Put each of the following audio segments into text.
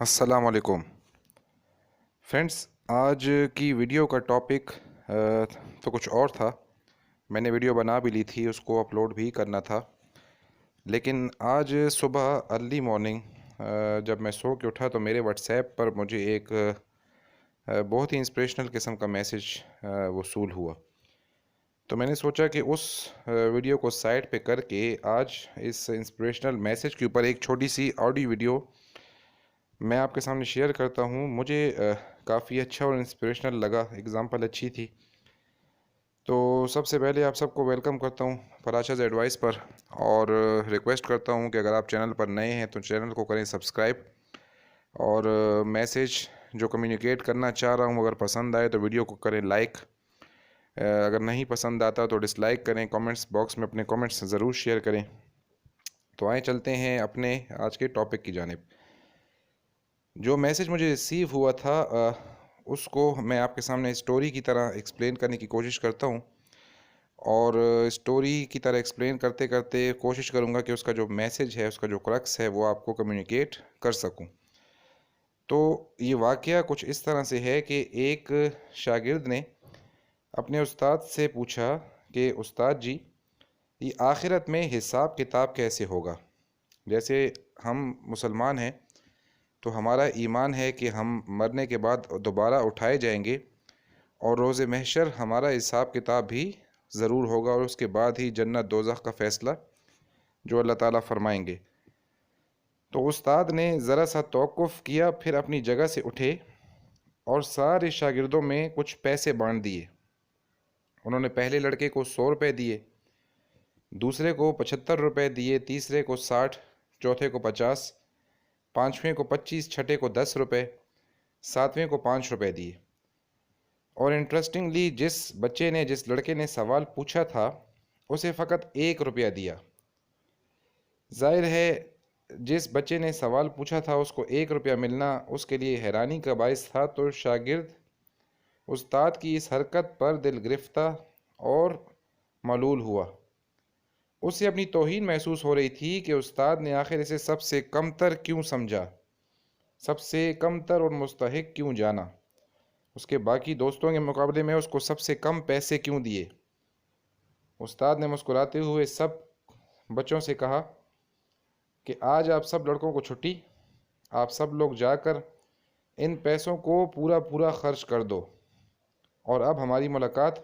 السلام علیکم فرینڈس، آج کی ویڈیو کا ٹاپک تو کچھ اور تھا۔ میں نے ویڈیو بنا بھی لی تھی، اس کو اپلوڈ بھی کرنا تھا، لیکن آج صبح ارلی مارننگ جب میں سو کے اٹھا تو میرے واٹس ایپ پر مجھے ایک بہت ہی انسپریشنل قسم کا میسیج وصول ہوا۔ تو میں نے سوچا کہ اس ویڈیو کو سائٹ پہ کر کے آج اس انسپریشنل میسیج کے اوپر ایک چھوٹی سی آڈیو ویڈیو میں آپ کے سامنے شیئر کرتا ہوں۔ مجھے کافی اچھا اور انسپریشنل لگا، اگزامپل اچھی تھی۔ تو سب سے پہلے آپ سب کو ویلکم کرتا ہوں فراشاز ایڈوائس پر، اور ریکویسٹ کرتا ہوں کہ اگر آپ چینل پر نئے ہیں تو چینل کو کریں سبسکرائب، اور میسیج جو کمیونیکیٹ کرنا چاہ رہا ہوں اگر پسند آئے تو ویڈیو کو کریں لائک، اگر نہیں پسند آتا تو ڈس لائک کریں۔ کامنٹس باکس میں اپنے کامنٹس ضرور شیئر کریں۔ تو آئیں چلتے ہیں اپنے آج کے ٹاپک کی جانب۔ جو میسیج مجھے ریسیو ہوا تھا اس کو میں آپ کے سامنے اسٹوری کی طرح ایکسپلین کرنے کی کوشش کرتا ہوں، اور اسٹوری کی طرح ایکسپلین کرتے کرتے کوشش کروں گا کہ اس کا جو میسیج ہے، اس کا جو کرکس ہے، وہ آپ کو کمیونیکیٹ کر سکوں۔ تو یہ واقعہ کچھ اس طرح سے ہے کہ ایک شاگرد نے اپنے استاد سے پوچھا کہ استاد جی، یہ آخرت میں حساب کتاب کیسے ہوگا؟ جیسے ہم مسلمان ہیں تو ہمارا ایمان ہے کہ ہم مرنے کے بعد دوبارہ اٹھائے جائیں گے، اور روز محشر ہمارا حساب کتاب بھی ضرور ہوگا، اور اس کے بعد ہی جنت دوزخ کا فیصلہ جو اللہ تعالیٰ فرمائیں گے۔ تو استاد نے ذرا سا توقف کیا، پھر اپنی جگہ سے اٹھے اور سارے شاگردوں میں کچھ پیسے بانٹ دیے۔ انہوں نے پہلے لڑکے کو 100 روپے دیے، دوسرے کو 75 روپے دیے، تیسرے کو 60، چوتھے کو 50، پانچویں کو 25، چھٹے کو 10 روپے، ساتویں کو 5 روپے دیے۔ اور انٹرسٹنگلی جس لڑکے نے سوال پوچھا تھا اسے فقط 1 روپیہ دیا۔ ظاہر ہے جس بچے نے سوال پوچھا تھا اس کو 1 روپیہ ملنا اس کے لیے حیرانی کا باعث تھا، تو شاگرد استاد کی اس حرکت پر دل گرفتہ اور ملول ہوا۔ اسے اپنی توہین محسوس ہو رہی تھی کہ استاد نے آخر اسے سب سے کمتر کیوں سمجھا، سب سے کمتر اور مستحق کیوں جانا، اس کے باقی دوستوں کے مقابلے میں اس کو سب سے کم پیسے کیوں دیے۔ استاد نے مسکراتے ہوئے سب بچوں سے کہا کہ آج آپ سب لڑکوں کو چھٹی، آپ سب لوگ جا کر ان پیسوں کو پورا خرچ کر دو، اور اب ہماری ملاقات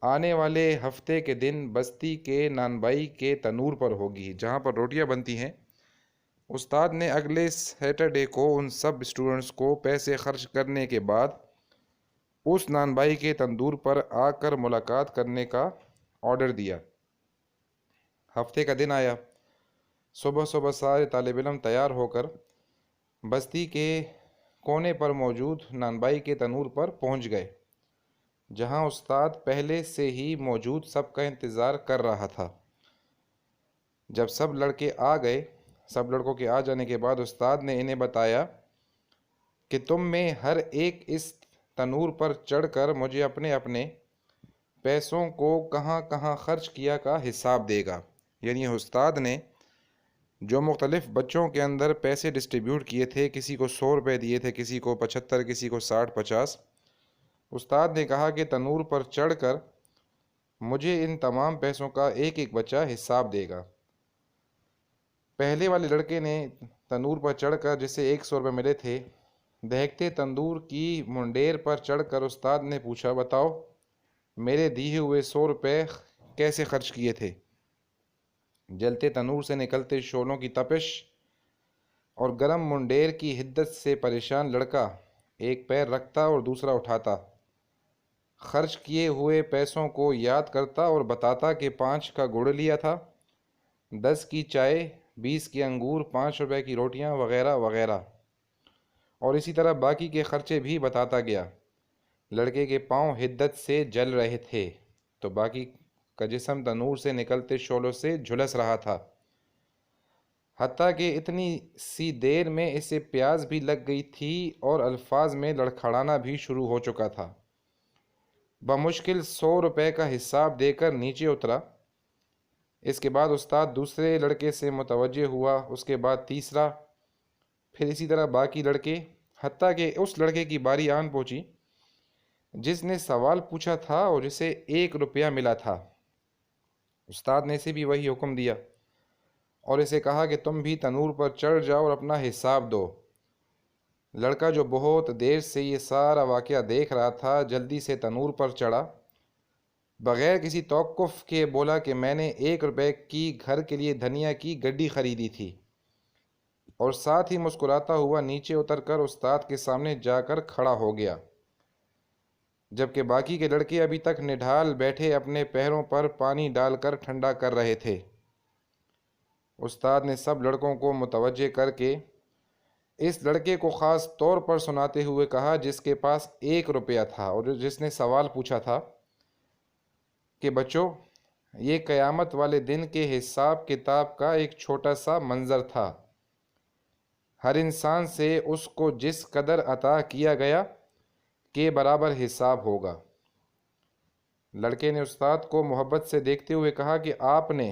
آنے والے ہفتے کے دن بستی کے نانبائی کے تنور پر ہوگی، جہاں پر روٹیاں بنتی ہیں۔ استاد نے اگلے سیٹرڈے کو ان سب اسٹوڈنٹس کو پیسے خرچ کرنے کے بعد اس نانبائی کے تندور پر آ کر ملاقات کرنے کا آرڈر دیا۔ ہفتے کا دن آیا۔ صبح سارے طالب علم تیار ہو کر بستی کے کونے پر موجود نانبائی کے تنور پر پہنچ گئے، جہاں استاد پہلے سے ہی موجود سب کا انتظار کر رہا تھا۔ جب سب لڑکے آ گئے، سب لڑکوں کے آ جانے کے بعد استاد نے انہیں بتایا کہ تم میں ہر ایک اس تنور پر چڑھ کر مجھے اپنے اپنے پیسوں کو کہاں کہاں خرچ کیا کا حساب دے گا۔ یعنی استاد نے جو مختلف بچوں کے اندر پیسے ڈسٹریبیوٹ کیے تھے، کسی کو 100 روپے دیے تھے، کسی کو 75، کسی کو 60، 50، استاد نے کہا کہ تنور پر چڑھ کر مجھے ان تمام پیسوں کا ایک ایک بچہ حساب دے گا۔ پہلے والے لڑکے نے تنور پر چڑھ کر جسے 100 روپے ملے تھے، دہکتے تندور کی منڈیر پر چڑھ کر استاد نے پوچھا، بتاؤ میرے دیے ہوئے 100 روپے کیسے خرچ کیے تھے؟ جلتے تنور سے نکلتے شعلوں کی تپش اور گرم منڈیر کی حدت سے پریشان لڑکا ایک پیر رکھتا اور دوسرا اٹھاتا، خرچ کیے ہوئے پیسوں کو یاد کرتا اور بتاتا کہ 5 کا گڑ لیا تھا، 10 کی چائے، 20 کے انگور، 5 روپے کی روٹیاں وغیرہ وغیرہ، اور اسی طرح باقی کے خرچے بھی بتاتا گیا۔ لڑکے کے پاؤں حدت سے جل رہے تھے تو باقی کا جسم تنور سے نکلتے شعلوں سے جھلس رہا تھا، حتیٰ کہ اتنی سی دیر میں اسے پیاس بھی لگ گئی تھی اور الفاظ میں لڑکھڑانا بھی شروع ہو چکا تھا۔ بمشکل 100 روپے کا حساب دے کر نیچے اترا۔ اس کے بعد استاد دوسرے لڑکے سے متوجہ ہوا، اس کے بعد تیسرا، پھر اسی طرح باقی لڑکے، حتیٰ کہ اس لڑکے کی باری آن پہنچی جس نے سوال پوچھا تھا اور جسے 1 روپیہ ملا تھا۔ استاد نے اسے بھی وہی حکم دیا اور اسے کہا کہ تم بھی تنور پر چڑھ جاؤ اور اپنا حساب دو۔ لڑکا جو بہت دیر سے یہ سارا واقعہ دیکھ رہا تھا جلدی سے تنور پر چڑھا، بغیر کسی توقف کے بولا کہ میں نے 1 روپے کی گھر کے لیے دھنیا کی گڈی خریدی تھی، اور ساتھ ہی مسکراتا ہوا نیچے اتر کر استاد کے سامنے جا کر کھڑا ہو گیا، جبکہ باقی کے لڑکے ابھی تک نڈھال بیٹھے اپنے پیروں پر پانی ڈال کر ٹھنڈا کر رہے تھے۔ استاد نے سب لڑکوں کو متوجہ کر کے اس لڑکے کو خاص طور پر سناتے ہوئے کہا جس کے پاس 1 روپیہ تھا اور جس نے سوال پوچھا تھا کہ بچوں، یہ قیامت والے دن کے حساب کتاب کا ایک چھوٹا سا منظر تھا۔ ہر انسان سے اس کو جس قدر عطا کیا گیا کے برابر حساب ہوگا۔ لڑکے نے استاد کو محبت سے دیکھتے ہوئے کہا کہ آپ نے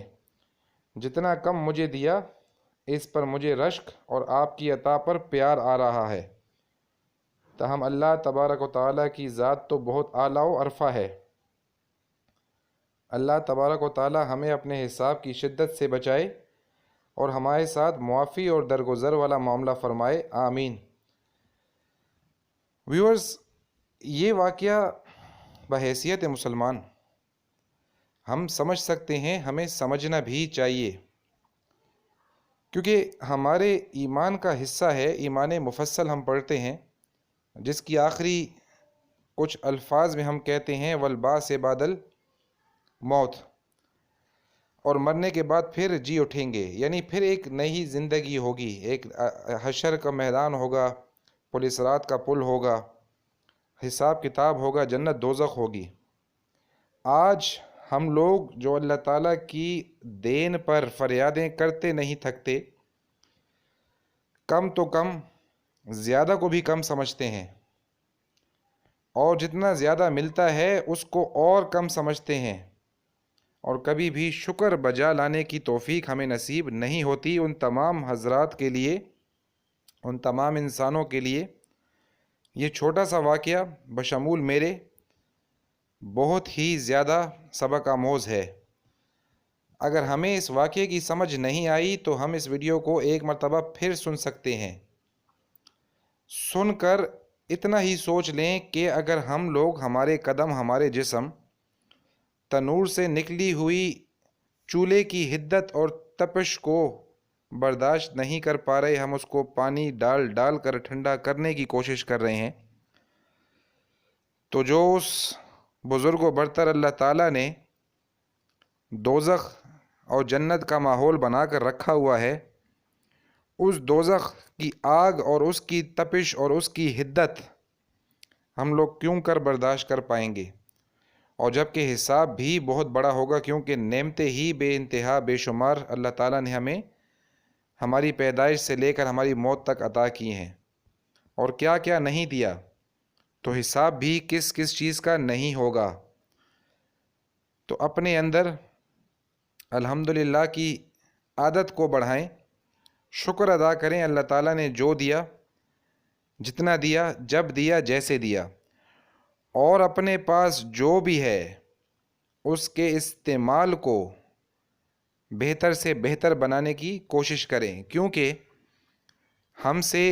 جتنا کم مجھے دیا اس پر مجھے رشک اور آپ کی عطا پر پیار آ رہا ہے، تاہم اللہ تبارک و تعالیٰ کی ذات تو بہت اعلیٰ و عرفہ ہے۔ اللہ تبارک و تعالیٰ ہمیں اپنے حساب کی شدت سے بچائے اور ہمارے ساتھ معافی اور درگزر والا معاملہ فرمائے، آمین۔ ویورز، یہ واقعہ بحیثیت مسلمان ہم سمجھ سکتے ہیں، ہمیں سمجھنا بھی چاہیے، کیونکہ ہمارے ایمان کا حصہ ہے۔ ایمان مفصل ہم پڑھتے ہیں جس کی آخری کچھ الفاظ میں ہم کہتے ہیں والبعث بعد الموت، اور مرنے کے بعد پھر جی اٹھیں گے، یعنی پھر ایک نئی زندگی ہوگی، ایک حشر کا میدان ہوگا، پل صراط کا پل ہوگا، حساب کتاب ہوگا، جنت دوزخ ہوگی۔ آج ہم لوگ جو اللہ تعالیٰ کی دین پر فریادیں کرتے نہیں تھکتے، کم تو کم زیادہ کو بھی کم سمجھتے ہیں، اور جتنا زیادہ ملتا ہے اس کو اور کم سمجھتے ہیں، اور کبھی بھی شکر بجا لانے کی توفیق ہمیں نصیب نہیں ہوتی۔ ان تمام حضرات کے لیے، ان تمام انسانوں کے لیے یہ چھوٹا سا واقعہ بشمول میرے بہت ہی زیادہ سبق آموز ہے۔ اگر ہمیں اس واقعے کی سمجھ نہیں آئی تو ہم اس ویڈیو کو ایک مرتبہ پھر سن سکتے ہیں۔ سن کر اتنا ہی سوچ لیں کہ اگر ہم لوگ، ہمارے قدم، ہمارے جسم تنور سے نکلی ہوئی چولہے کی حدت اور تپش کو برداشت نہیں کر پا رہے، ہم اس کو پانی ڈال ڈال کر ٹھنڈا کرنے کی کوشش کر رہے ہیں، تو جو اس بزرگ و برتر اللہ تعالیٰ نے دوزخ اور جنت کا ماحول بنا کر رکھا ہوا ہے، اس دوزخ کی آگ اور اس کی تپش اور اس کی حدت ہم لوگ کیوں کر برداشت کر پائیں گے؟ اور جب کہ حساب بھی بہت بڑا ہوگا، کیونکہ نعمتیں ہی بے انتہا بے شمار اللہ تعالیٰ نے ہمیں ہماری پیدائش سے لے کر ہماری موت تک عطا کی ہیں، اور کیا کیا نہیں دیا، تو حساب بھی کس کس چیز کا نہیں ہوگا۔ تو اپنے اندر الحمدللہ کی عادت کو بڑھائیں، شکر ادا کریں اللہ تعالیٰ نے جو دیا، جتنا دیا، جب دیا، جیسے دیا، اور اپنے پاس جو بھی ہے اس کے استعمال کو بہتر سے بہتر بنانے کی کوشش کریں، کیونکہ ہم سے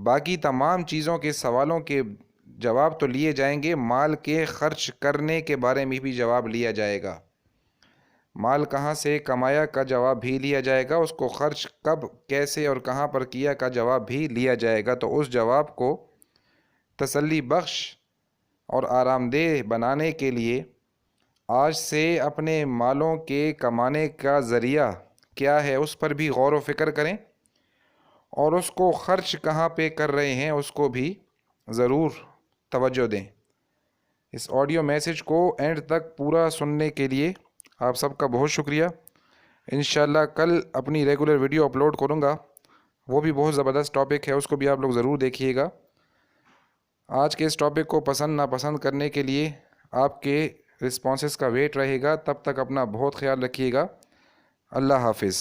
باقی تمام چیزوں کے سوالوں کے جواب تو لیے جائیں گے، مال کے خرچ کرنے کے بارے میں بھی جواب لیا جائے گا، مال کہاں سے کمایا کا جواب بھی لیا جائے گا، اس کو خرچ کب، کیسے اور کہاں پر کیا کا جواب بھی لیا جائے گا۔ تو اس جواب کو تسلی بخش اور آرام دہ بنانے کے لیے آج سے اپنے مالوں کے کمانے کا ذریعہ کیا ہے اس پر بھی غور و فکر کریں، اور اس کو خرچ کہاں پہ کر رہے ہیں اس کو بھی ضرور توجہ دیں۔ اس آڈیو میسج کو اینڈ تک پورا سننے کے لیے آپ سب کا بہت شکریہ۔ انشاءاللہ کل اپنی ریگولر ویڈیو اپلوڈ کروں گا، وہ بھی بہت زبردست ٹاپک ہے، اس کو بھی آپ لوگ ضرور دیکھیے گا۔ آج کے اس ٹاپک کو پسند ناپسند کرنے کے لیے آپ کے رسپانسز کا ویٹ رہے گا، تب تک اپنا بہت خیال رکھیے گا۔ اللہ حافظ۔